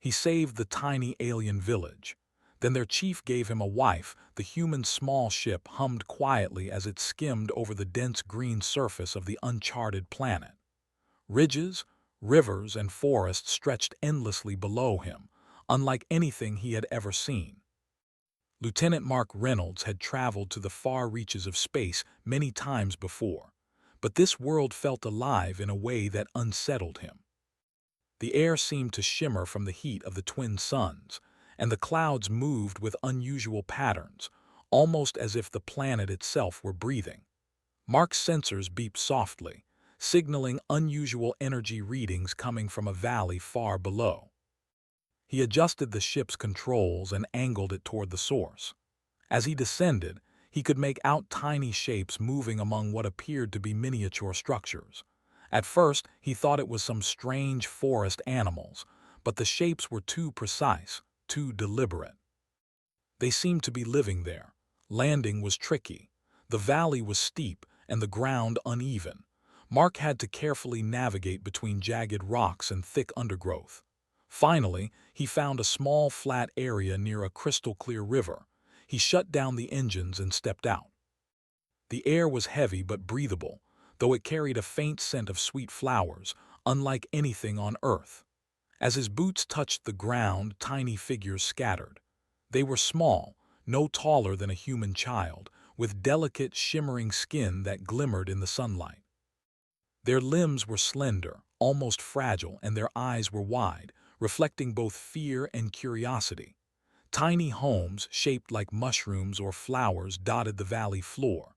He saved the tiny alien village. Then their chief gave him a wife. The human small ship hummed quietly as it skimmed over the dense green surface of the uncharted planet. Ridges, rivers, and forests stretched endlessly below him, unlike anything he had ever seen. Lieutenant Mark Reynolds had traveled to the far reaches of space many times before, but this world felt alive in a way that unsettled him. The air seemed to shimmer from the heat of the twin suns, and the clouds moved with unusual patterns, almost as if the planet itself were breathing. Mark's sensors beeped softly, signaling unusual energy readings coming from a valley far below. He adjusted the ship's controls and angled it toward the source. As he descended, he could make out tiny shapes moving among what appeared to be miniature structures. At first, he thought it was some strange forest animals, but the shapes were too precise, too deliberate. They seemed to be living there. Landing was tricky. The valley was steep and the ground uneven. Mark had to carefully navigate between jagged rocks and thick undergrowth. Finally, he found a small flat area near a crystal-clear river. He shut down the engines and stepped out. The air was heavy but breathable, though it carried a faint scent of sweet flowers, unlike anything on Earth. As his boots touched the ground, tiny figures scattered. They were small, no taller than a human child, with delicate, shimmering skin that glimmered in the sunlight. Their limbs were slender, almost fragile, and their eyes were wide, reflecting both fear and curiosity. Tiny homes, shaped like mushrooms or flowers, dotted the valley floor.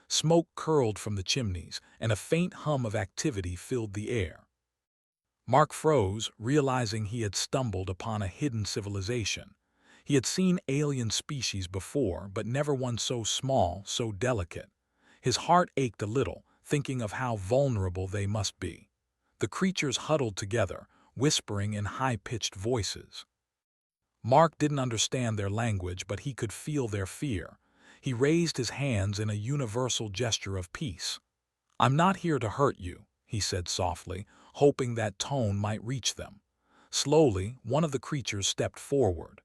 Smoke curled from the chimneys, and a faint hum of activity filled the air. Mark froze, realizing he had stumbled upon a hidden civilization. He had seen alien species before, but never one so small, so delicate. His heart ached a little, thinking of how vulnerable they must be. The creatures huddled together, whispering in high-pitched voices. Mark didn't understand their language, but he could feel their fear. He raised his hands in a universal gesture of peace. "I'm not here to hurt you," he said softly, hoping that tone might reach them. Slowly, one of the creatures stepped forward.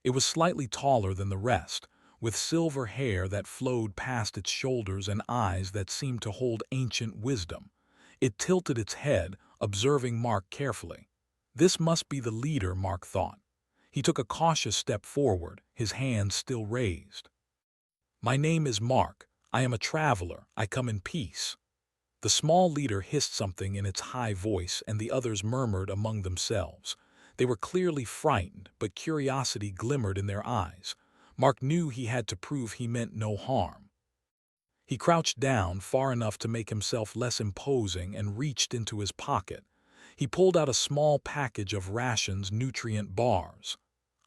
It was slightly taller than the rest, with silver hair that flowed past its shoulders and eyes that seemed to hold ancient wisdom. It tilted its head, observing Mark carefully. This must be the leader, Mark thought. He took a cautious step forward, his hands still raised. "My name is Mark. I am a traveler. I come in peace." The small leader hissed something in its high voice, and the others murmured among themselves. They were clearly frightened, but curiosity glimmered in their eyes. Mark knew he had to prove he meant no harm. He crouched down far enough to make himself less imposing and reached into his pocket. He pulled out a small package of rations, nutrient bars.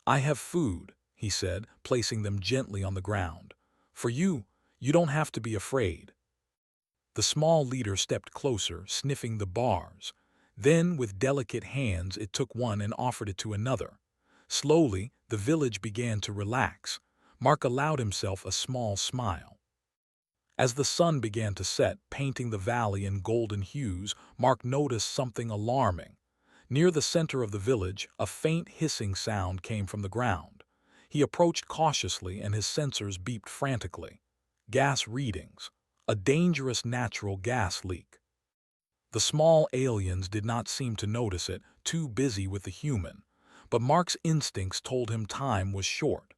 "I have food," he said, placing them gently on the ground. "For you, you don't have to be afraid." The small leader stepped closer, sniffing the bars. Then, with delicate hands, it took one and offered it to another. Slowly, the village began to relax. Mark allowed himself a small smile. As the sun began to set, painting the valley in golden hues, Mark noticed something alarming. Near the center of the village, a faint hissing sound came from the ground. He approached cautiously and his sensors beeped frantically. Gas readings. A dangerous natural gas leak. The small aliens did not seem to notice it, too busy with the human. But Mark's instincts told him time was short.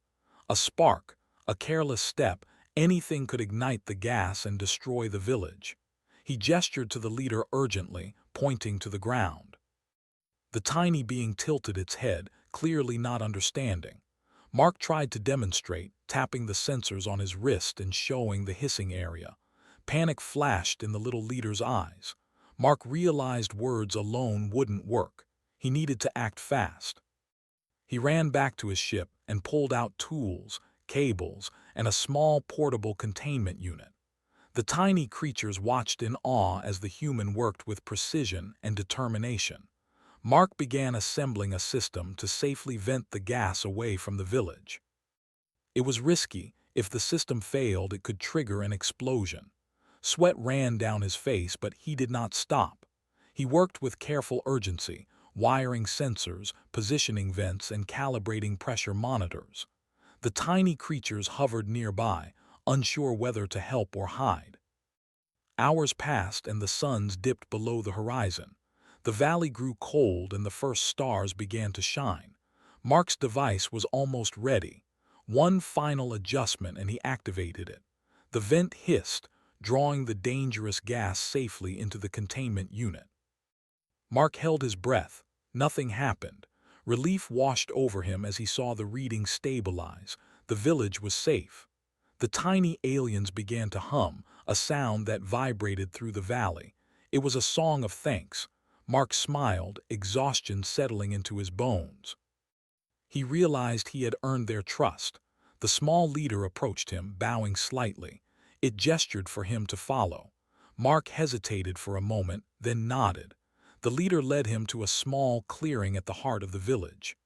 A spark, a careless step, anything could ignite the gas and destroy the village. He gestured to the leader urgently, pointing to the ground. The tiny being tilted its head, clearly not understanding. Mark tried to demonstrate, tapping the sensors on his wrist and showing the hissing area. Panic flashed in the little leader's eyes. Mark realized words alone wouldn't work. He needed to act fast. He ran back to his ship and pulled out tools, cables, and a small portable containment unit. The tiny creatures watched in awe as the human worked with precision and determination. Mark began assembling a system to safely vent the gas away from the village. It was risky. If the system failed, it could trigger an explosion. Sweat ran down his face, but he did not stop. He worked with careful urgency, wiring sensors, positioning vents, and calibrating pressure monitors. The tiny creatures hovered nearby, unsure whether to help or hide. Hours passed and the suns dipped below the horizon. The valley grew cold and the first stars began to shine. Mark's device was almost ready. One final adjustment and he activated it. The vent hissed, drawing the dangerous gas safely into the containment unit. Mark held his breath. Nothing happened. Relief washed over him as he saw the reading stabilize. The village was safe. The tiny aliens began to hum, a sound that vibrated through the valley. It was a song of thanks. Mark smiled, exhaustion settling into his bones. He realized he had earned their trust. The small leader approached him, bowing slightly. It gestured for him to follow. Mark hesitated for a moment, then nodded. The leader led him to a small clearing at the heart of the village.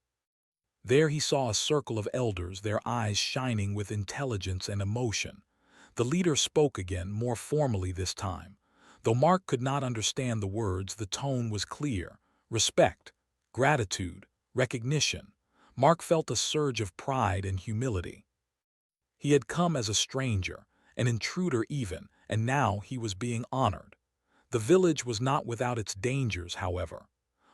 There he saw a circle of elders, their eyes shining with intelligence and emotion. The leader spoke again, more formally this time. Though Mark could not understand the words, the tone was clear. Respect, gratitude, recognition. Mark felt a surge of pride and humility. He had come as a stranger, an intruder even, and now he was being honored. The village was not without its dangers, however.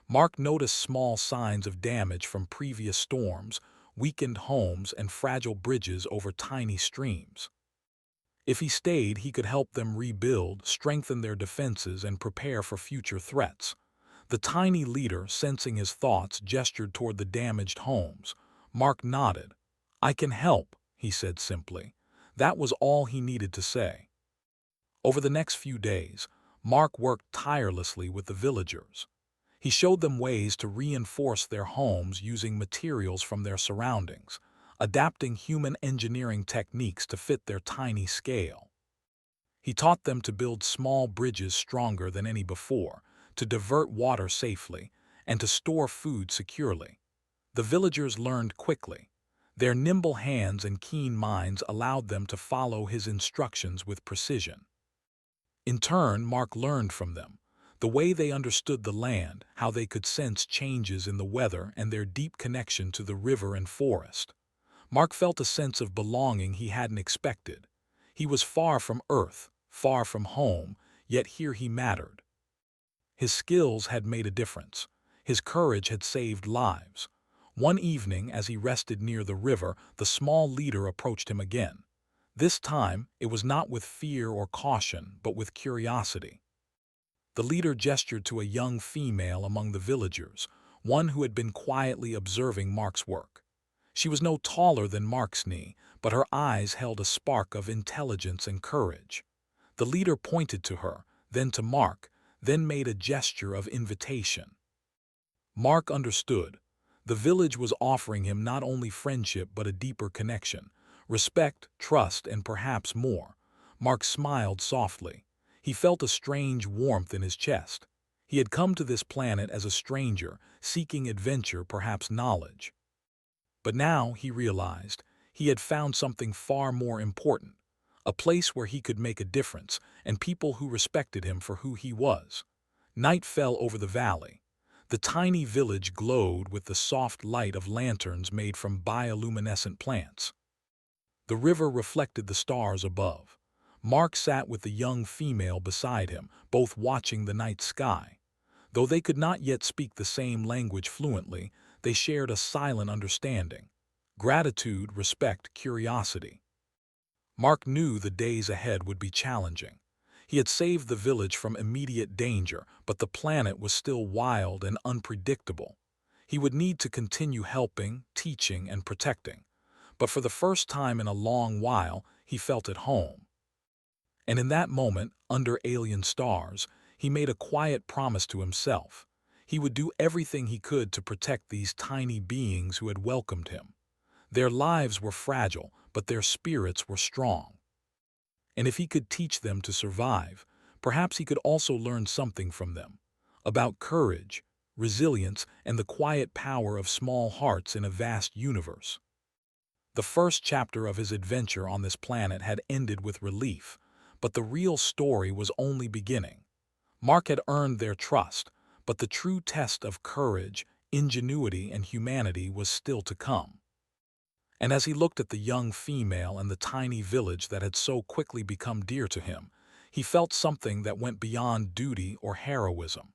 Mark noticed small signs of damage from previous storms, weakened homes, and fragile bridges over tiny streams. If he stayed, he could help them rebuild, strengthen their defenses, and prepare for future threats. The tiny leader, sensing his thoughts, gestured toward the damaged homes. Mark nodded. "I can help," he said simply. That was all he needed to say. Over the next few days, Mark worked tirelessly with the villagers. He showed them ways to reinforce their homes using materials from their surroundings, adapting human engineering techniques to fit their tiny scale. He taught them to build small bridges stronger than any before, to divert water safely, and to store food securely. The villagers learned quickly. Their nimble hands and keen minds allowed them to follow his instructions with precision. In turn, Mark learned from them, the way they understood the land, how they could sense changes in the weather, and their deep connection to the river and forest. Mark felt a sense of belonging he hadn't expected. He was far from Earth, far from home, yet here he mattered. His skills had made a difference. His courage had saved lives. One evening, as he rested near the river, the small leader approached him again. This time, it was not with fear or caution, but with curiosity. The leader gestured to a young female among the villagers, one who had been quietly observing Mark's work. She was no taller than Mark's knee, but her eyes held a spark of intelligence and courage. The leader pointed to her, then to Mark, then made a gesture of invitation. Mark understood. The village was offering him not only friendship but a deeper connection, respect, trust, and perhaps more. Mark smiled softly. He felt a strange warmth in his chest. He had come to this planet as a stranger, seeking adventure, perhaps knowledge. But now, he realized, he had found something far more important, a place where he could make a difference, and people who respected him for who he was. Night fell over the valley. The tiny village glowed with the soft light of lanterns made from bioluminescent plants. The river reflected the stars above. Mark sat with the young female beside him, both watching the night sky. Though they could not yet speak the same language fluently, they shared a silent understanding. Gratitude, respect, curiosity. Mark knew the days ahead would be challenging. He had saved the village from immediate danger, but the planet was still wild and unpredictable. He would need to continue helping, teaching, and protecting. But for the first time in a long while, he felt at home. And in that moment, under alien stars, he made a quiet promise to himself. He would do everything he could to protect these tiny beings who had welcomed him. Their lives were fragile, but their spirits were strong. And if he could teach them to survive, perhaps he could also learn something from them, about courage, resilience, and the quiet power of small hearts in a vast universe. The first chapter of his adventure on this planet had ended with relief, but the real story was only beginning. Mark had earned their trust, But the true test of courage, ingenuity, and humanity was still to come. And as he looked at the young female and the tiny village that had so quickly become dear to him, he felt something that went beyond duty or heroism.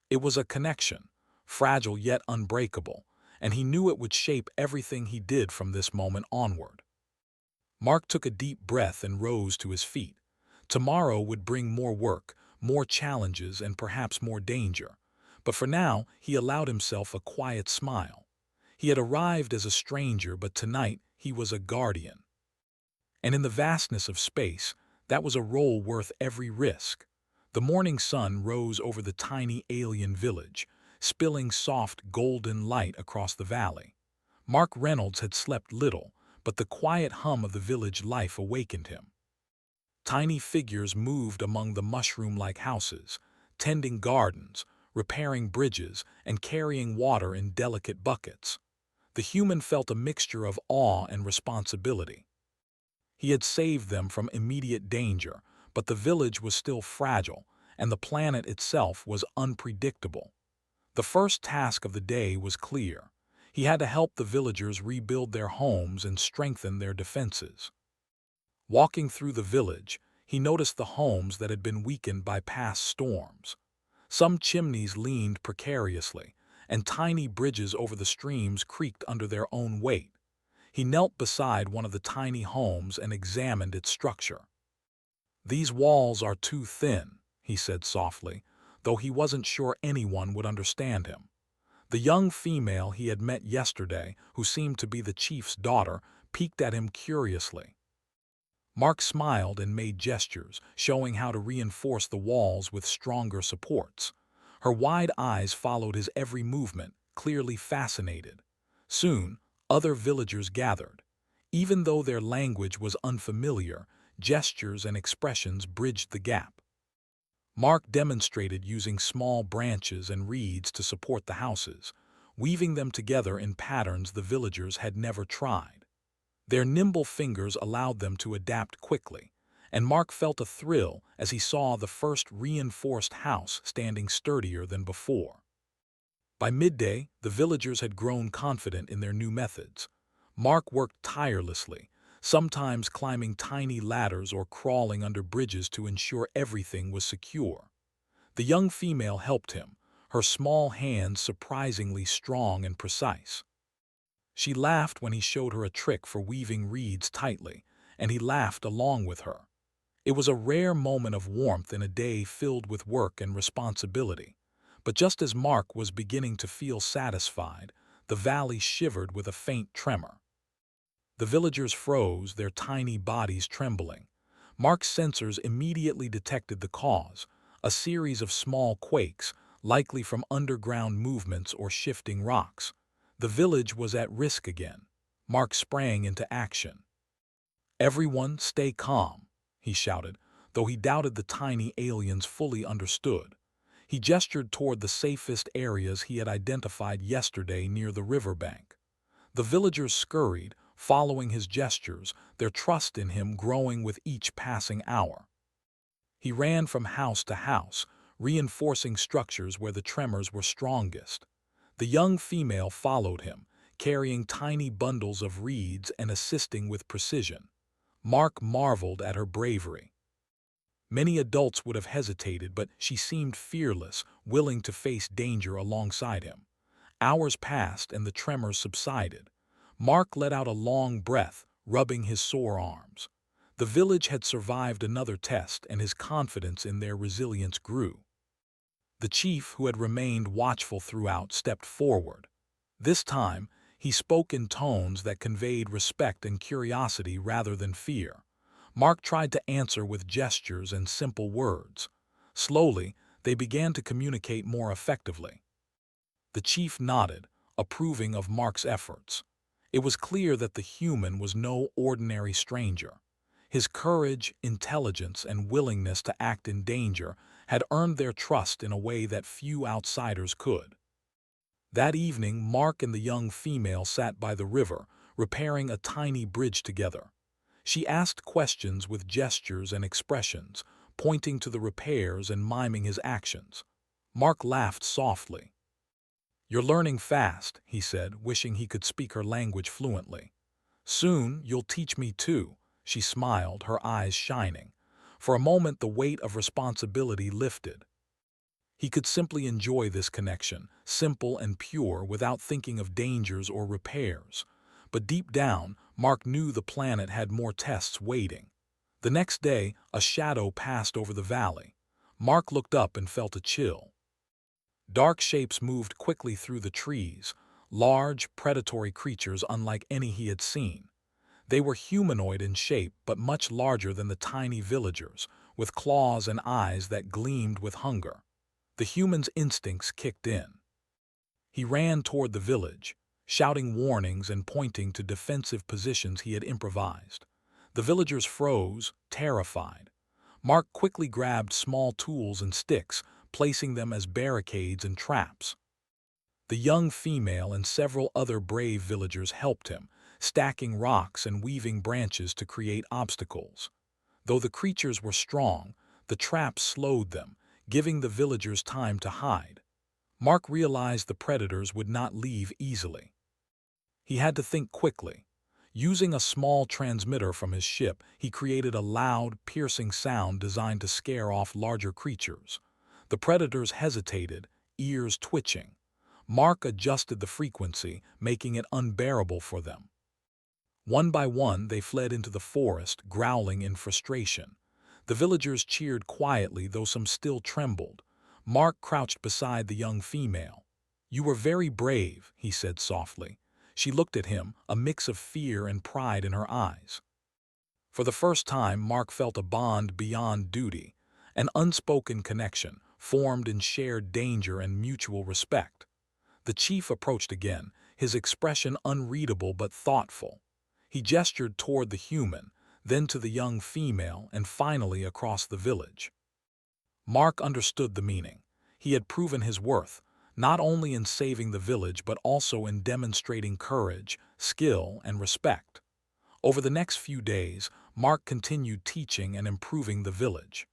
It was a connection, fragile yet unbreakable, and he knew it would shape everything he did from this moment onward. Mark took a deep breath and rose to his feet. Tomorrow would bring more work, more challenges, and perhaps more danger. But for now, he allowed himself a quiet smile. He had arrived as a stranger, but tonight he was a guardian. And in the vastness of space, that was a role worth every risk. The morning sun rose over the tiny alien village, spilling soft golden light across the valley. Mark Reynolds had slept little, but the quiet hum of the village life awakened him. Tiny figures moved among the mushroom-like houses, tending gardens, repairing bridges, and carrying water in delicate buckets. The human felt a mixture of awe and responsibility. He had saved them from immediate danger, but the village was still fragile, and the planet itself was unpredictable. The first task of the day was clear. He had to help the villagers rebuild their homes and strengthen their defenses. Walking through the village, he noticed the homes that had been weakened by past storms. Some chimneys leaned precariously, and tiny bridges over the streams creaked under their own weight. He knelt beside one of the tiny homes and examined its structure. "These walls are too thin," he said softly, though he wasn't sure anyone would understand him. The young female he had met yesterday, who seemed to be the chief's daughter, peeked at him curiously. Mark smiled and made gestures, showing how to reinforce the walls with stronger supports. Her wide eyes followed his every movement, clearly fascinated. Soon, other villagers gathered. Even though their language was unfamiliar, gestures and expressions bridged the gap. Mark demonstrated using small branches and reeds to support the houses, weaving them together in patterns the villagers had never tried. Their nimble fingers allowed them to adapt quickly, and Mark felt a thrill as he saw the first reinforced house standing sturdier than before. By midday, the villagers had grown confident in their new methods. Mark worked tirelessly, sometimes climbing tiny ladders or crawling under bridges to ensure everything was secure. The young female helped him, her small hands surprisingly strong and precise. She laughed when he showed her a trick for weaving reeds tightly, and he laughed along with her. It was a rare moment of warmth in a day filled with work and responsibility. But just as Mark was beginning to feel satisfied, the valley shivered with a faint tremor. The villagers froze, their tiny bodies trembling. Mark's sensors immediately detected the cause, a series of small quakes, likely from underground movements or shifting rocks. The village was at risk again. Mark sprang into action. "Everyone stay calm," he shouted, though he doubted the tiny aliens fully understood. He gestured toward the safest areas he had identified yesterday near the riverbank. The villagers scurried, following his gestures, their trust in him growing with each passing hour. He ran from house to house, reinforcing structures where the tremors were strongest. The young female followed him, carrying tiny bundles of reeds and assisting with precision. Mark marveled at her bravery. Many adults would have hesitated, but she seemed fearless, willing to face danger alongside him. Hours passed and the tremors subsided. Mark let out a long breath, rubbing his sore arms. The village had survived another test, and his confidence in their resilience grew. The chief, who had remained watchful throughout, stepped forward. This time, he spoke in tones that conveyed respect and curiosity rather than fear. Mark tried to answer with gestures and simple words. Slowly, they began to communicate more effectively. The chief nodded, approving of Mark's efforts. It was clear that the human was no ordinary stranger. His courage, intelligence, and willingness to act in danger had earned their trust in a way that few outsiders could. That evening, Mark and the young female sat by the river, repairing a tiny bridge together. She asked questions with gestures and expressions, pointing to the repairs and miming his actions. Mark laughed softly. "You're learning fast," he said, wishing he could speak her language fluently. "Soon you'll teach me too," she smiled, her eyes shining. For a moment the weight of responsibility lifted. He could simply enjoy this connection, simple and pure, without thinking of dangers or repairs. But deep down, Mark knew the planet had more tests waiting. The next day, a shadow passed over the valley. Mark looked up and felt a chill. Dark shapes moved quickly through the trees, large, predatory creatures unlike any he had seen. They were humanoid in shape but much larger than the tiny villagers, with claws and eyes that gleamed with hunger. The human's instincts kicked in. He ran toward the village, shouting warnings and pointing to defensive positions he had improvised. The villagers froze, terrified. Mark quickly grabbed small tools and sticks, placing them as barricades and traps. The young female and several other brave villagers helped him, stacking rocks and weaving branches to create obstacles. Though the creatures were strong, the traps slowed them, giving the villagers time to hide. Mark realized the predators would not leave easily. He had to think quickly. Using a small transmitter from his ship, he created a loud, piercing sound designed to scare off larger creatures. The predators hesitated, ears twitching. Mark adjusted the frequency, making it unbearable for them. One by one, they fled into the forest, growling in frustration. The villagers cheered quietly, though some still trembled. Mark crouched beside the young female. "You were very brave," he said softly. She looked at him, a mix of fear and pride in her eyes. For the first time, Mark felt a bond beyond duty, an unspoken connection, formed in shared danger and mutual respect. The chief approached again, his expression unreadable but thoughtful. He gestured toward the human, then to the young female, and finally across the village. Mark understood the meaning. He had proven his worth, not only in saving the village but also in demonstrating courage, skill, and respect. Over the next few days, Mark continued teaching and improving the village.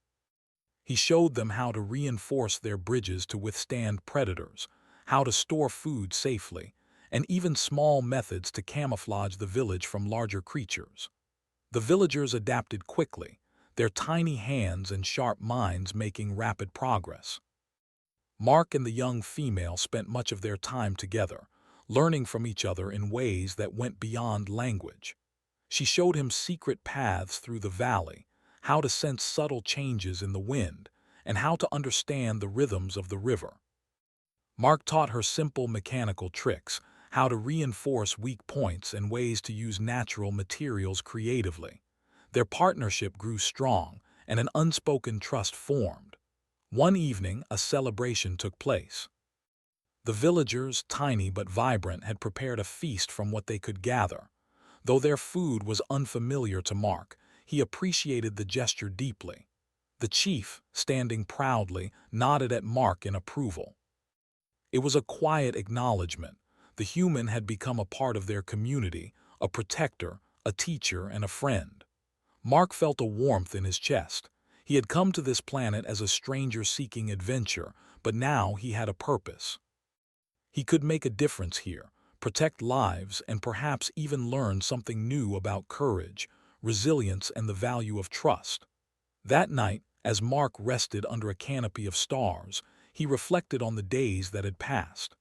He showed them how to reinforce their bridges to withstand predators, how to store food safely, and even small methods to camouflage the village from larger creatures. The villagers adapted quickly, their tiny hands and sharp minds making rapid progress. Mark and the young female spent much of their time together, learning from each other in ways that went beyond language. She showed him secret paths through the valley, how to sense subtle changes in the wind, and how to understand the rhythms of the river. Mark taught her simple mechanical tricks, how to reinforce weak points and ways to use natural materials creatively. Their partnership grew strong, and an unspoken trust formed. One evening, a celebration took place. The villagers, tiny but vibrant, had prepared a feast from what they could gather. Though their food was unfamiliar to Mark, he appreciated the gesture deeply. The chief, standing proudly, nodded at Mark in approval. It was a quiet acknowledgement. The human had become a part of their community, a protector, a teacher, and a friend. Mark felt a warmth in his chest. He had come to this planet as a stranger seeking adventure, but now he had a purpose. He could make a difference here, protect lives, and perhaps even learn something new about courage, resilience, and the value of trust. That night, as Mark rested under a canopy of stars, he reflected on the days that had passed.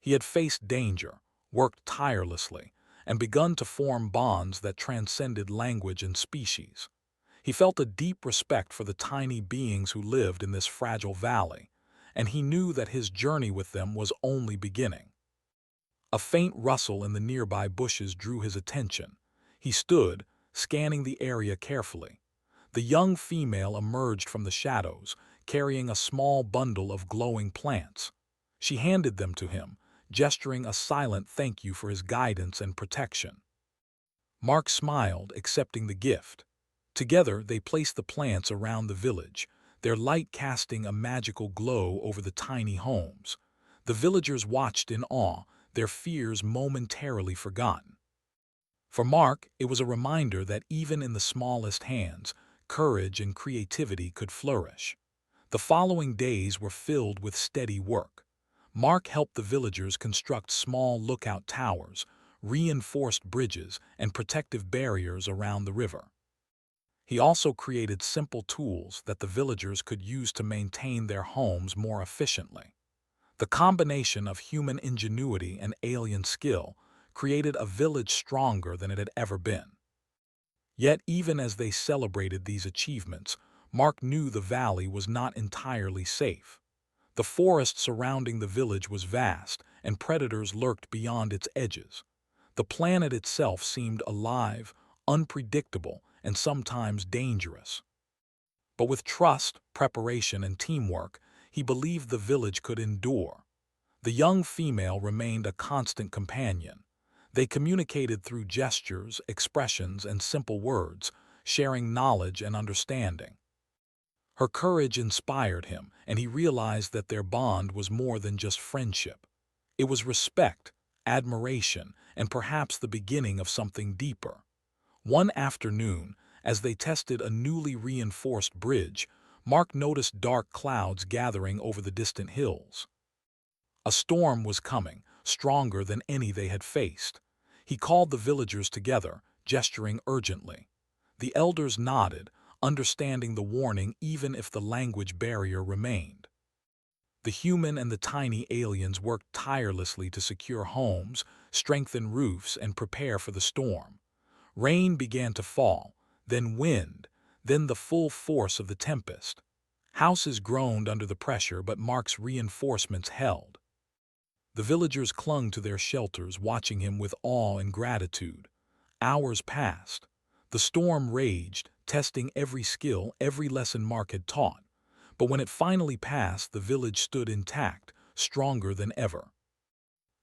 He had faced danger, worked tirelessly, and begun to form bonds that transcended language and species. He felt a deep respect for the tiny beings who lived in this fragile valley, and he knew that his journey with them was only beginning. A faint rustle in the nearby bushes drew his attention. He stood, scanning the area carefully. The young female emerged from the shadows, carrying a small bundle of glowing plants. She handed them to him, gesturing a silent thank you for his guidance and protection. Mark smiled, accepting the gift. Together, they placed the plants around the village, their light casting a magical glow over the tiny homes. The villagers watched in awe, their fears momentarily forgotten. For Mark, it was a reminder that even in the smallest hands, courage and creativity could flourish. The following days were filled with steady work. Mark helped the villagers construct small lookout towers, reinforced bridges, and protective barriers around the river. He also created simple tools that the villagers could use to maintain their homes more efficiently. The combination of human ingenuity and alien skill created a village stronger than it had ever been. Yet even as they celebrated these achievements, Mark knew the valley was not entirely safe. The forest surrounding the village was vast, and predators lurked beyond its edges. The planet itself seemed alive, unpredictable, and sometimes dangerous. But with trust, preparation, and teamwork, he believed the village could endure. The young female remained a constant companion. They communicated through gestures, expressions, and simple words, sharing knowledge and understanding. Her courage inspired him, and he realized that their bond was more than just friendship. It was respect, admiration, and perhaps the beginning of something deeper. One afternoon, as they tested a newly reinforced bridge, Mark noticed dark clouds gathering over the distant hills. A storm was coming, stronger than any they had faced. He called the villagers together, gesturing urgently. The elders nodded, understanding the warning even if the language barrier remained. The human and the tiny aliens worked tirelessly to secure homes, strengthen roofs, and prepare for the storm. Rain began to fall, then wind, then the full force of the tempest. Houses groaned under the pressure, but Mark's reinforcements held. The villagers clung to their shelters, watching him with awe and gratitude. Hours passed. The storm raged, testing every skill, every lesson Mark had taught. But when it finally passed, the village stood intact, stronger than ever.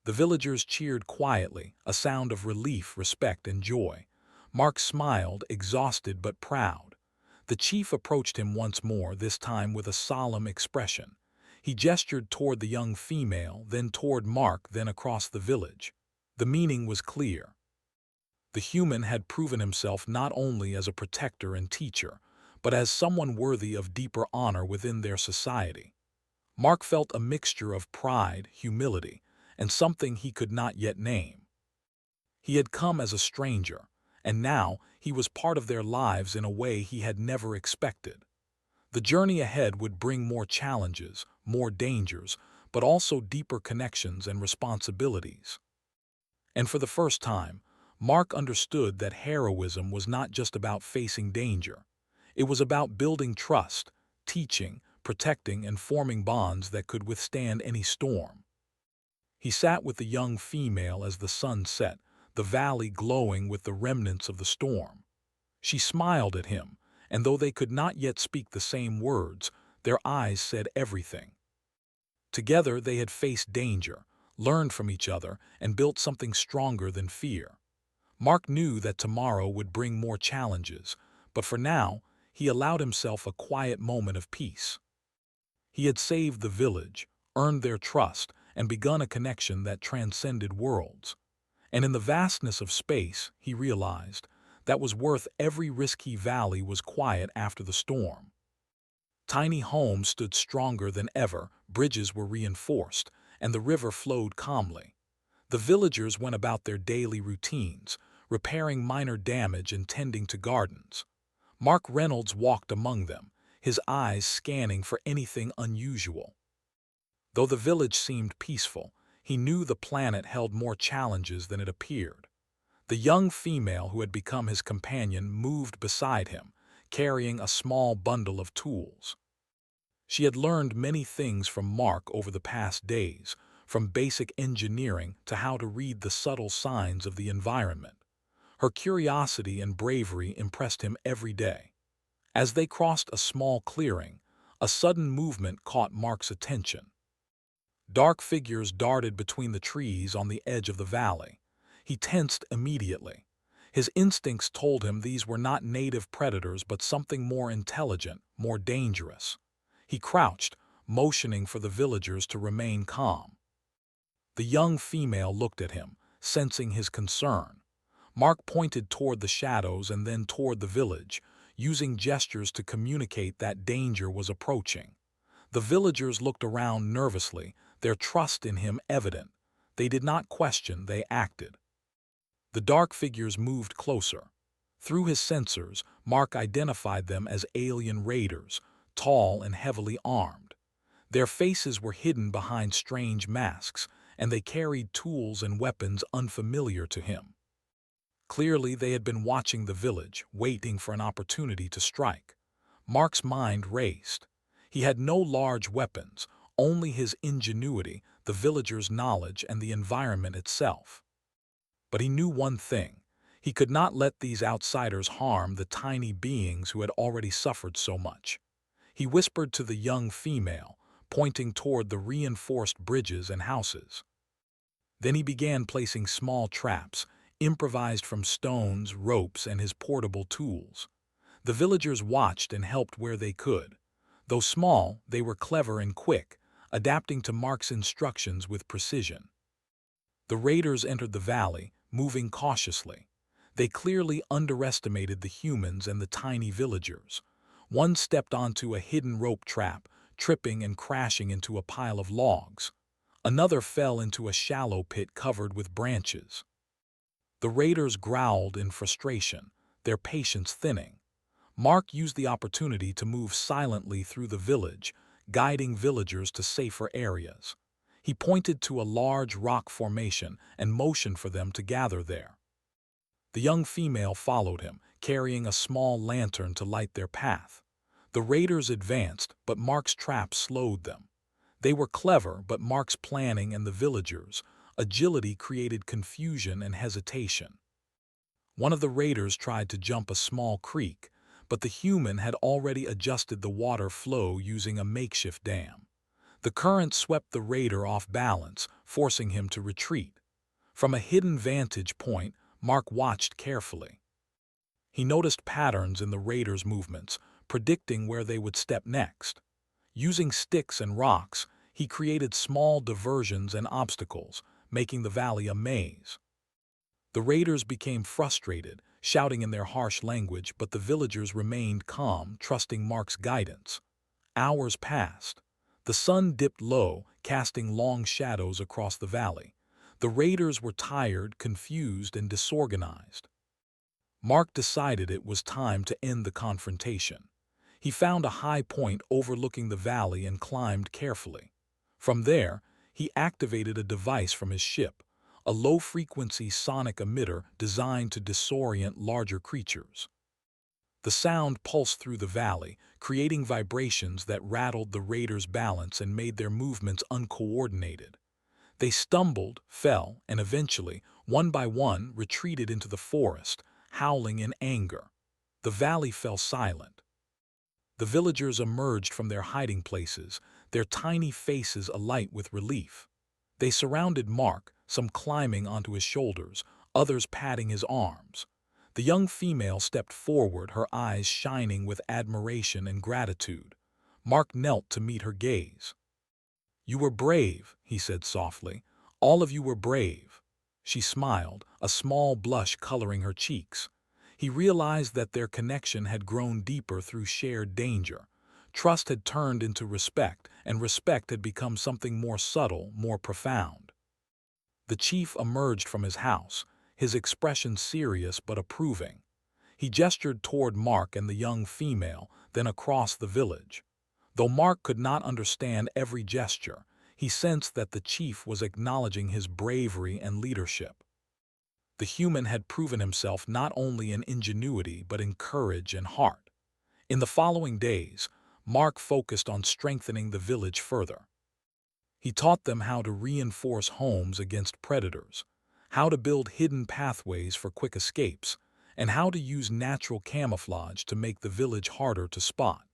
The villagers cheered quietly, a sound of relief, respect, and joy. Mark smiled, exhausted but proud. The chief approached him once more, this time with a solemn expression. He gestured toward the young female, then toward Mark, then across the village. The meaning was clear. The human had proven himself not only as a protector and teacher, but as someone worthy of deeper honor within their society. Mark felt a mixture of pride, humility, and something he could not yet name. He had come as a stranger, and now he was part of their lives in a way he had never expected. The journey ahead would bring more challenges, more dangers, but also deeper connections and responsibilities. And for the first time, Mark understood that heroism was not just about facing danger. It was about building trust, teaching, protecting, and forming bonds that could withstand any storm. He sat with the young female as the sun set, the valley glowing with the remnants of the storm. She smiled at him, and though they could not yet speak the same words, their eyes said everything. Together they had faced danger, learned from each other, and built something stronger than fear. Mark knew that tomorrow would bring more challenges, but for now, he allowed himself a quiet moment of peace. He had saved the village, earned their trust, and begun a connection that transcended worlds. And in the vastness of space, he realized, that was worth every risky. Valley was quiet after the storm. Tiny homes stood stronger than ever, bridges were reinforced, and the river flowed calmly. The villagers went about their daily routines, repairing minor damage and tending to gardens. Mark Reynolds walked among them, his eyes scanning for anything unusual. Though the village seemed peaceful, he knew the planet held more challenges than it appeared. The young female who had become his companion moved beside him, carrying a small bundle of tools. She had learned many things from Mark over the past days, from basic engineering to how to read the subtle signs of the environment. Her curiosity and bravery impressed him every day. As they crossed a small clearing, a sudden movement caught Mark's attention. Dark figures darted between the trees on the edge of the valley. He tensed immediately. His instincts told him these were not native predators but something more intelligent, more dangerous. He crouched, motioning for the villagers to remain calm. The young female looked at him, sensing his concern. Mark pointed toward the shadows and then toward the village, using gestures to communicate that danger was approaching. The villagers looked around nervously, their trust in him evident. They did not question, they acted. The dark figures moved closer. Through his sensors, Mark identified them as alien raiders, tall and heavily armed. Their faces were hidden behind strange masks, and they carried tools and weapons unfamiliar to him. Clearly, they had been watching the village, waiting for an opportunity to strike. Mark's mind raced. He had no large weapons, only his ingenuity, the villagers' knowledge, and the environment itself. But he knew one thing. He could not let these outsiders harm the tiny beings who had already suffered so much. He whispered to the young female, pointing toward the reinforced bridges and houses. Then he began placing small traps, improvised from stones, ropes, and his portable tools. The villagers watched and helped where they could. Though small, they were clever and quick, adapting to Mark's instructions with precision. The raiders entered the valley, moving cautiously. They clearly underestimated the humans and the tiny villagers. One stepped onto a hidden rope trap, tripping and crashing into a pile of logs. Another fell into a shallow pit covered with branches. The raiders growled in frustration, their patience thinning. Mark used the opportunity to move silently through the village, guiding villagers to safer areas. He pointed to a large rock formation and motioned for them to gather there. The young female followed him, carrying a small lantern to light their path. The raiders advanced, but Mark's trap slowed them. They were clever, but Mark's planning and the villagers' agility created confusion and hesitation. One of the raiders tried to jump a small creek, but the human had already adjusted the water flow using a makeshift dam. The current swept the raider off balance, forcing him to retreat. From a hidden vantage point, Mark watched carefully. He noticed patterns in the raider's movements, predicting where they would step next. Using sticks and rocks, he created small diversions and obstacles, making the valley a maze. The raiders became frustrated, shouting in their harsh language, but the villagers remained calm, trusting Mark's guidance. Hours passed. The sun dipped low, casting long shadows across the valley. The raiders were tired, confused, and disorganized. Mark decided it was time to end the confrontation. He found a high point overlooking the valley and climbed carefully. From there, he activated a device from his ship, a low-frequency sonic emitter designed to disorient larger creatures. The sound pulsed through the valley, creating vibrations that rattled the raiders' balance and made their movements uncoordinated. They stumbled, fell, and eventually, one by one, retreated into the forest, howling in anger. The valley fell silent. The villagers emerged from their hiding places, their tiny faces alight with relief. They surrounded Mark, some climbing onto his shoulders, others patting his arms. The young female stepped forward, her eyes shining with admiration and gratitude. Mark knelt to meet her gaze. "You were brave," he said softly. "All of you were brave." She smiled, a small blush coloring her cheeks. He realized that their connection had grown deeper through shared danger. Trust had turned into respect, and respect had become something more subtle, more profound. The chief emerged from his house, his expression serious but approving. He gestured toward Mark and the young female, then across the village. Though Mark could not understand every gesture, he sensed that the chief was acknowledging his bravery and leadership. The human had proven himself not only in ingenuity but in courage and heart. In the following days, Mark focused on strengthening the village further. He taught them how to reinforce homes against predators, how to build hidden pathways for quick escapes, and how to use natural camouflage to make the village harder to spot.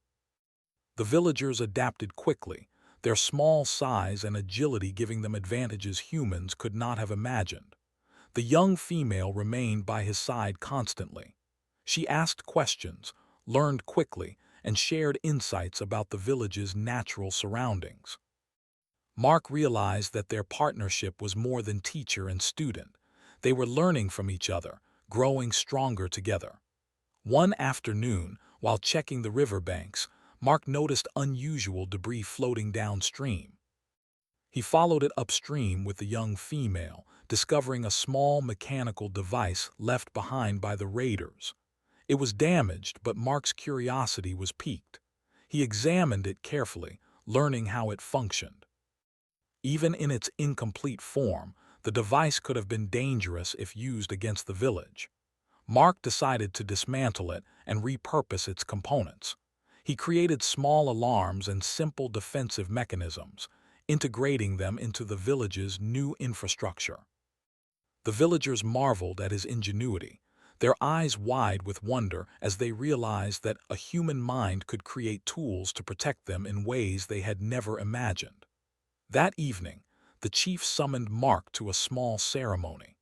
The villagers adapted quickly, their small size and agility giving them advantages humans could not have imagined. The young female remained by his side constantly. She asked questions, learned quickly, and shared insights about the village's natural surroundings. Mark realized that their partnership was more than teacher and student. They were learning from each other, growing stronger together. One afternoon, while checking the riverbanks, Mark noticed unusual debris floating downstream. He followed it upstream with the young female, discovering a small mechanical device left behind by the raiders. It was damaged, but Mark's curiosity was piqued. He examined it carefully, learning how it functioned. Even in its incomplete form, the device could have been dangerous if used against the village. Mark decided to dismantle it and repurpose its components. He created small alarms and simple defensive mechanisms, integrating them into the village's new infrastructure. The villagers marveled at his ingenuity, their eyes wide with wonder as they realized that a human mind could create tools to protect them in ways they had never imagined. That evening, the chief summoned Mark to a small ceremony.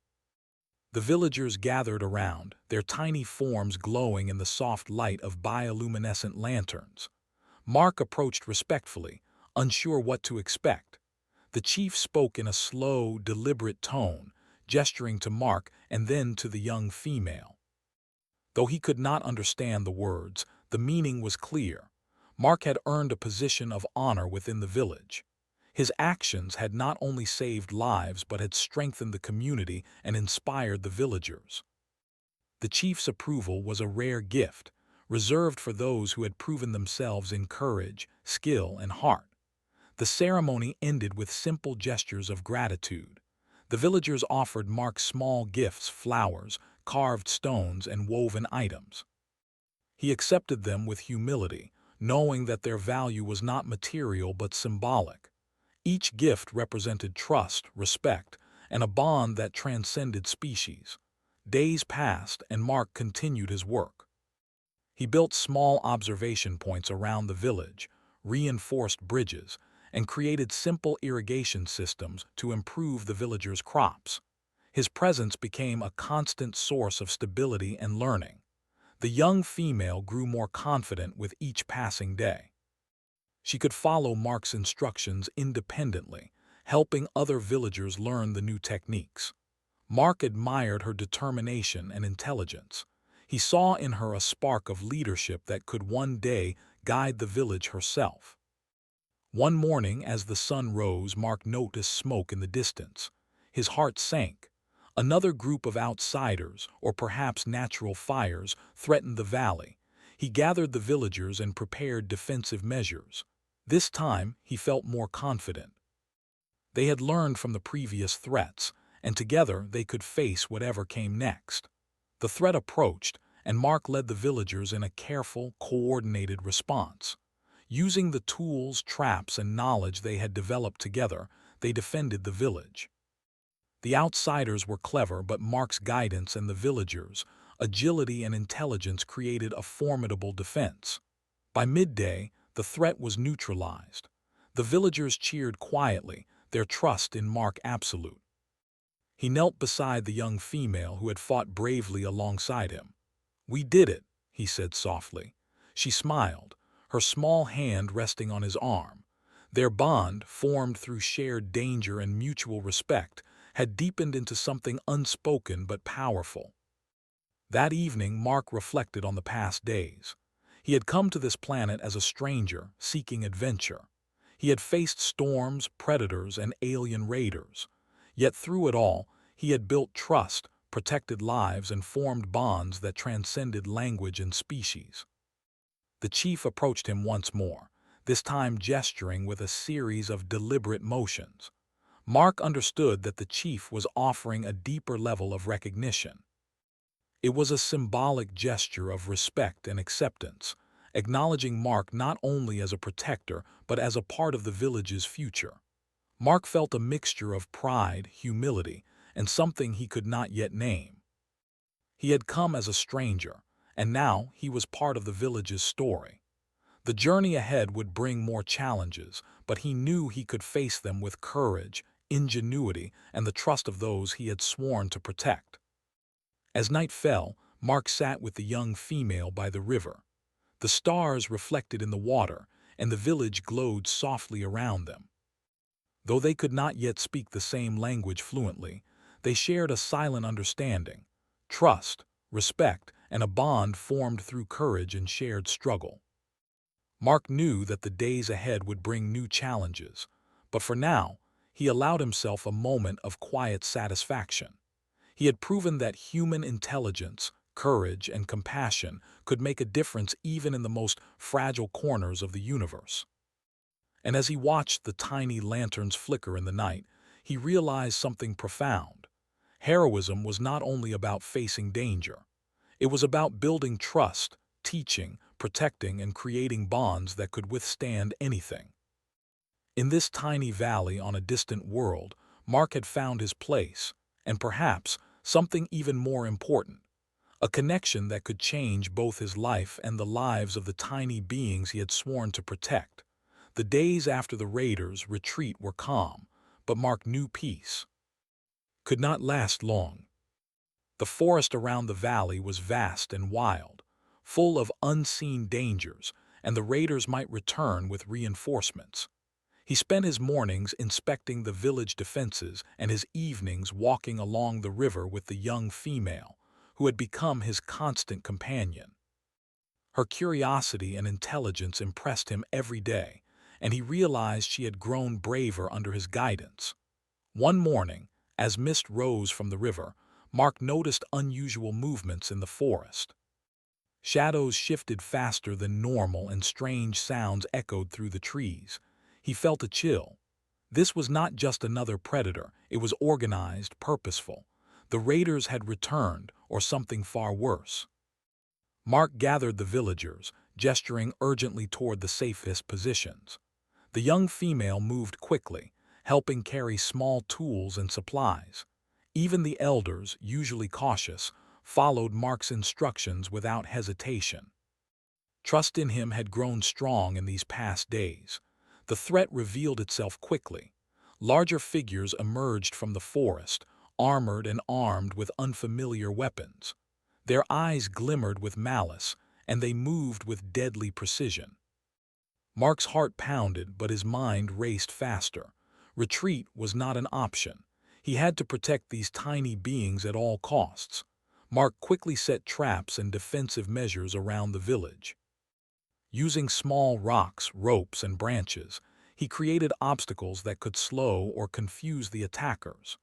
The villagers gathered around, their tiny forms glowing in the soft light of bioluminescent lanterns. Mark approached respectfully, unsure what to expect. The chief spoke in a slow, deliberate tone, gesturing to Mark and then to the young female. Though he could not understand the words, the meaning was clear. Mark had earned a position of honor within the village. His actions had not only saved lives but had strengthened the community and inspired the villagers. The chief's approval was a rare gift, reserved for those who had proven themselves in courage, skill, and heart. The ceremony ended with simple gestures of gratitude. The villagers offered Mark small gifts, flowers, carved stones, and woven items. He accepted them with humility, knowing that their value was not material but symbolic. Each gift represented trust, respect, and a bond that transcended species. Days passed, and Mark continued his work. He built small observation points around the village, reinforced bridges, and created simple irrigation systems to improve the villagers' crops. His presence became a constant source of stability and learning. The young female grew more confident with each passing day. She could follow Mark's instructions independently, helping other villagers learn the new techniques. Mark admired her determination and intelligence. He saw in her a spark of leadership that could one day guide the village herself. One morning, as the sun rose, Mark noticed smoke in the distance. His heart sank. Another group of outsiders, or perhaps natural fires, threatened the valley. He gathered the villagers and prepared defensive measures. This time, he felt more confident. They had learned from the previous threats, and together they could face whatever came next. The threat approached, and Mark led the villagers in a careful, coordinated response. Using the tools, traps, and knowledge they had developed together, they defended the village. The outsiders were clever, but Mark's guidance and the villagers' agility and intelligence created a formidable defense. By midday, the threat was neutralized. The villagers cheered quietly, their trust in Mark absolute. He knelt beside the young female who had fought bravely alongside him. "We did it," he said softly. She smiled, her small hand resting on his arm. Their bond, formed through shared danger and mutual respect, had deepened into something unspoken but powerful. That evening, Mark reflected on the past days. He had come to this planet as a stranger, seeking adventure. He had faced storms, predators, and alien raiders. Yet through it all, he had built trust, protected lives, and formed bonds that transcended language and species. The chief approached him once more, this time gesturing with a series of deliberate motions. Mark understood that the chief was offering a deeper level of recognition. It was a symbolic gesture of respect and acceptance, acknowledging Mark not only as a protector but as a part of the village's future. Mark felt a mixture of pride, humility, and something he could not yet name. He had come as a stranger, and now he was part of the village's story. The journey ahead would bring more challenges, but he knew he could face them with courage, ingenuity, and the trust of those he had sworn to protect. As night fell, Mark sat with the young female by the river. The stars reflected in the water, and the village glowed softly around them. Though they could not yet speak the same language fluently, they shared a silent understanding, trust, respect, and a bond formed through courage and shared struggle. Mark knew that the days ahead would bring new challenges, but for now, he allowed himself a moment of quiet satisfaction. He had proven that human intelligence, courage, and compassion could make a difference even in the most fragile corners of the universe. And as he watched the tiny lanterns flicker in the night, he realized something profound. Heroism was not only about facing danger. It was about building trust, teaching, protecting, and creating bonds that could withstand anything. In this tiny valley on a distant world, Mark had found his place, and perhaps something even more important, a connection that could change both his life and the lives of the tiny beings he had sworn to protect. The days after the raiders' retreat were calm, but Mark knew peace could not last long. The forest around the valley was vast and wild, full of unseen dangers, and the raiders might return with reinforcements. He spent his mornings inspecting the village defenses and his evenings walking along the river with the young female, who had become his constant companion. Her curiosity and intelligence impressed him every day, and he realized she had grown braver under his guidance. One morning, as mist rose from the river, Mark noticed unusual movements in the forest. Shadows shifted faster than normal and strange sounds echoed through the trees. He felt a chill. This was not just another predator, it was organized, purposeful. The raiders had returned, or something far worse. Mark gathered the villagers, gesturing urgently toward the safest positions. The young female moved quickly, helping carry small tools and supplies. Even the elders, usually cautious, followed Mark's instructions without hesitation. Trust in him had grown strong in these past days. The threat revealed itself quickly. Larger figures emerged from the forest, armored and armed with unfamiliar weapons. Their eyes glimmered with malice, and they moved with deadly precision. Mark's heart pounded, but his mind raced faster. Retreat was not an option. He had to protect these tiny beings at all costs. Mark quickly set traps and defensive measures around the village. Using small rocks, ropes, and branches, he created obstacles that could slow or confuse the attackers.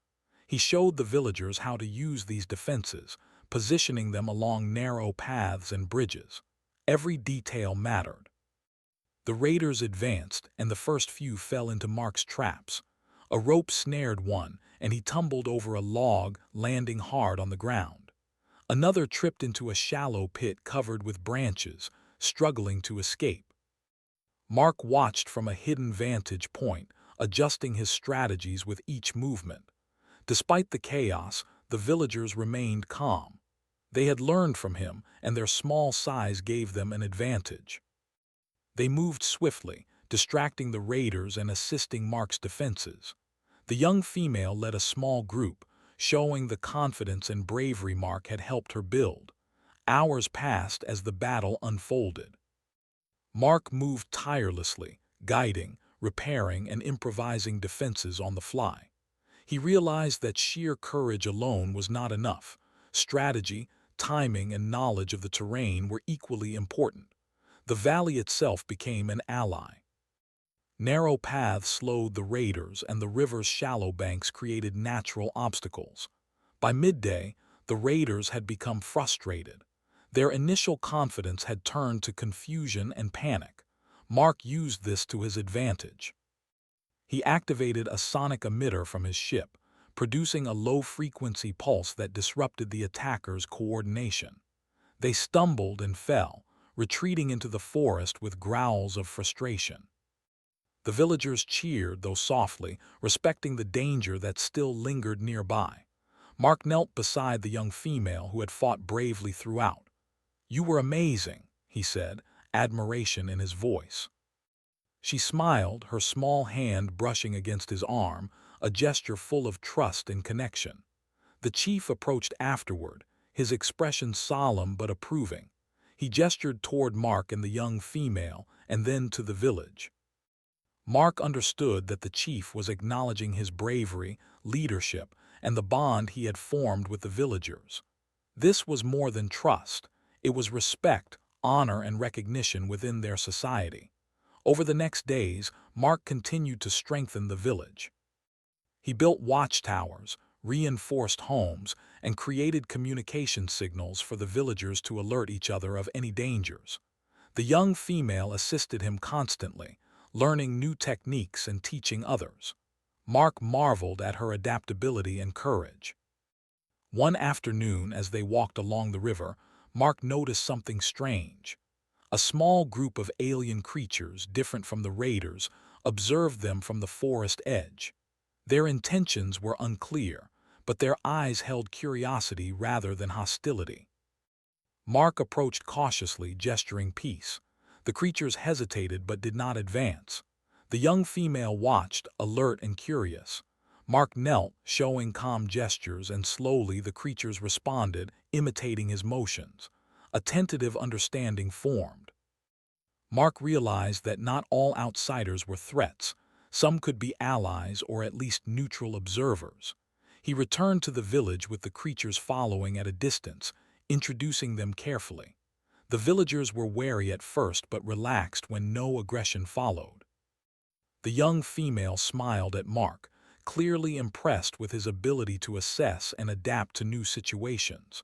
He showed the villagers how to use these defenses, positioning them along narrow paths and bridges. Every detail mattered. The raiders advanced, and the first few fell into Mark's traps. A rope snared one, and he tumbled over a log, landing hard on the ground. Another tripped into a shallow pit covered with branches, struggling to escape. Mark watched from a hidden vantage point, adjusting his strategies with each movement. Despite the chaos, the villagers remained calm. They had learned from him, and their small size gave them an advantage. They moved swiftly, distracting the raiders and assisting Mark's defenses. The young female led a small group, showing the confidence and bravery Mark had helped her build. Hours passed as the battle unfolded. Mark moved tirelessly, guiding, repairing, and improvising defenses on the fly. He realized that sheer courage alone was not enough. Strategy, timing, and knowledge of the terrain were equally important. The valley itself became an ally. Narrow paths slowed the raiders, and the river's shallow banks created natural obstacles. By midday, the raiders had become frustrated. Their initial confidence had turned to confusion and panic. Mark used this to his advantage. He activated a sonic emitter from his ship, producing a low-frequency pulse that disrupted the attackers' coordination. They stumbled and fell, retreating into the forest with growls of frustration. The villagers cheered, though softly, respecting the danger that still lingered nearby. Mark knelt beside the young female who had fought bravely throughout. "You were amazing," he said, admiration in his voice. She smiled, her small hand brushing against his arm, a gesture full of trust and connection. The chief approached afterward, his expression solemn but approving. He gestured toward Mark and the young female, and then to the village. Mark understood that the chief was acknowledging his bravery, leadership, and the bond he had formed with the villagers. This was more than trust. It was respect, honor and recognition within their society. Over the next days, Mark continued to strengthen the village. He built watchtowers, reinforced homes, and created communication signals for the villagers to alert each other of any dangers. The young female assisted him constantly, learning new techniques and teaching others. Mark marveled at her adaptability and courage. One afternoon, as they walked along the river, Mark noticed something strange. A small group of alien creatures, different from the raiders, observed them from the forest edge. Their intentions were unclear, but their eyes held curiosity rather than hostility. Mark approached cautiously, gesturing peace. The creatures hesitated but did not advance. The young female watched, alert and curious. Mark knelt, showing calm gestures, and slowly the creatures responded, imitating his motions. A tentative understanding formed. Mark realized that not all outsiders were threats. Some could be allies or at least neutral observers. He returned to the village with the creatures following at a distance, introducing them carefully. The villagers were wary at first but relaxed when no aggression followed. The young female smiled at Mark, clearly impressed with his ability to assess and adapt to new situations.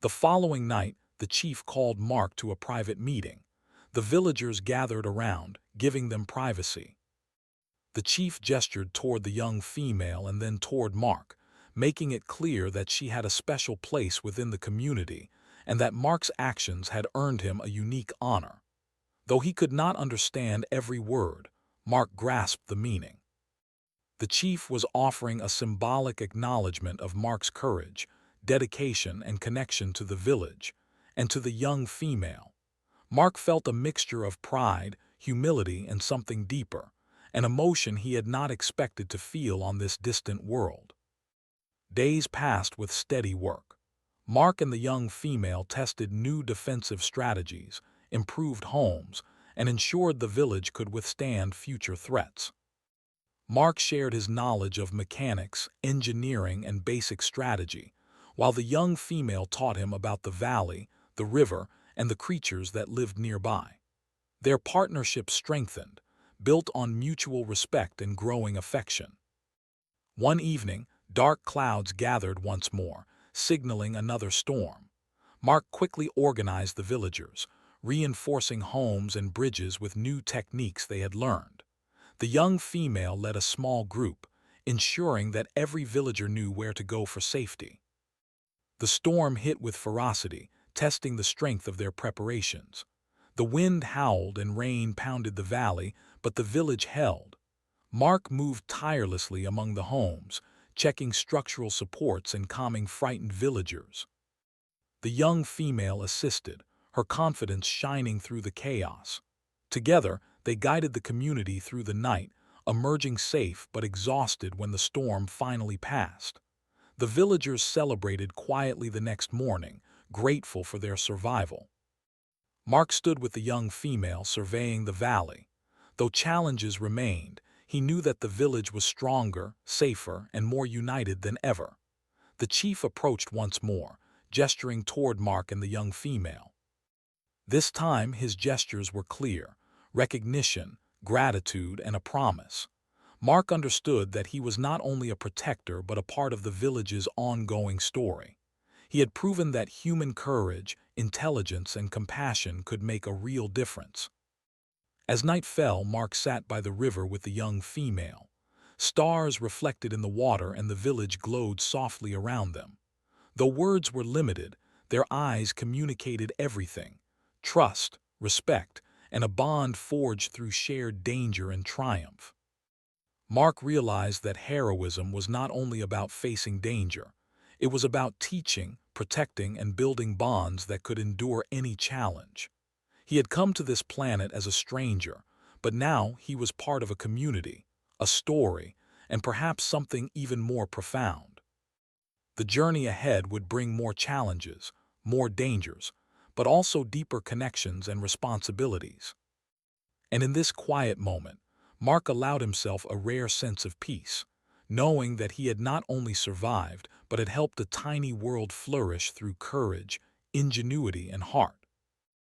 The following night, the chief called Mark to a private meeting. The villagers gathered around, giving them privacy. The chief gestured toward the young female and then toward Mark, making it clear that she had a special place within the community and that Mark's actions had earned him a unique honor. Though he could not understand every word, Mark grasped the meaning. The chief was offering a symbolic acknowledgement of Mark's courage, dedication, and connection to the village, and to the young female. Mark felt a mixture of pride, humility, and something deeper, an emotion he had not expected to feel on this distant world. Days passed with steady work. Mark and the young female tested new defensive strategies, improved homes, and ensured the village could withstand future threats. Mark shared his knowledge of mechanics, engineering, and basic strategy, while the young female taught him about the valley, the river, and the creatures that lived nearby. Their partnership strengthened, built on mutual respect and growing affection. One evening, dark clouds gathered once more, signaling another storm. Mark quickly organized the villagers, reinforcing homes and bridges with new techniques they had learned. The young female led a small group, ensuring that every villager knew where to go for safety. The storm hit with ferocity, testing the strength of their preparations. The wind howled and rain pounded the valley, but the village held. Mark moved tirelessly among the homes, checking structural supports and calming frightened villagers. The young female assisted, her confidence shining through the chaos. Together, they guided the community through the night, emerging safe but exhausted when the storm finally passed. The villagers celebrated quietly the next morning, grateful for their survival. Mark stood with the young female, surveying the valley. Though challenges remained, he knew that the village was stronger, safer, and more united than ever. The chief approached once more, gesturing toward Mark and the young female. This time his gestures were clear: recognition, gratitude, and a promise. Mark understood that he was not only a protector but a part of the village's ongoing story. He had proven that human courage, intelligence, and compassion could make a real difference. As night fell, Mark sat by the river with the young female. Stars reflected in the water and the village glowed softly around them. Though words were limited, their eyes communicated everything: trust, respect, and a bond forged through shared danger and triumph. Mark realized that heroism was not only about facing danger. It was about teaching, protecting, and building bonds that could endure any challenge. He had come to this planet as a stranger, but now he was part of a community, a story, and perhaps something even more profound. The journey ahead would bring more challenges, more dangers, but also deeper connections and responsibilities. And in this quiet moment, Mark allowed himself a rare sense of peace, knowing that he had not only survived, but had helped a tiny world flourish through courage, ingenuity, and heart.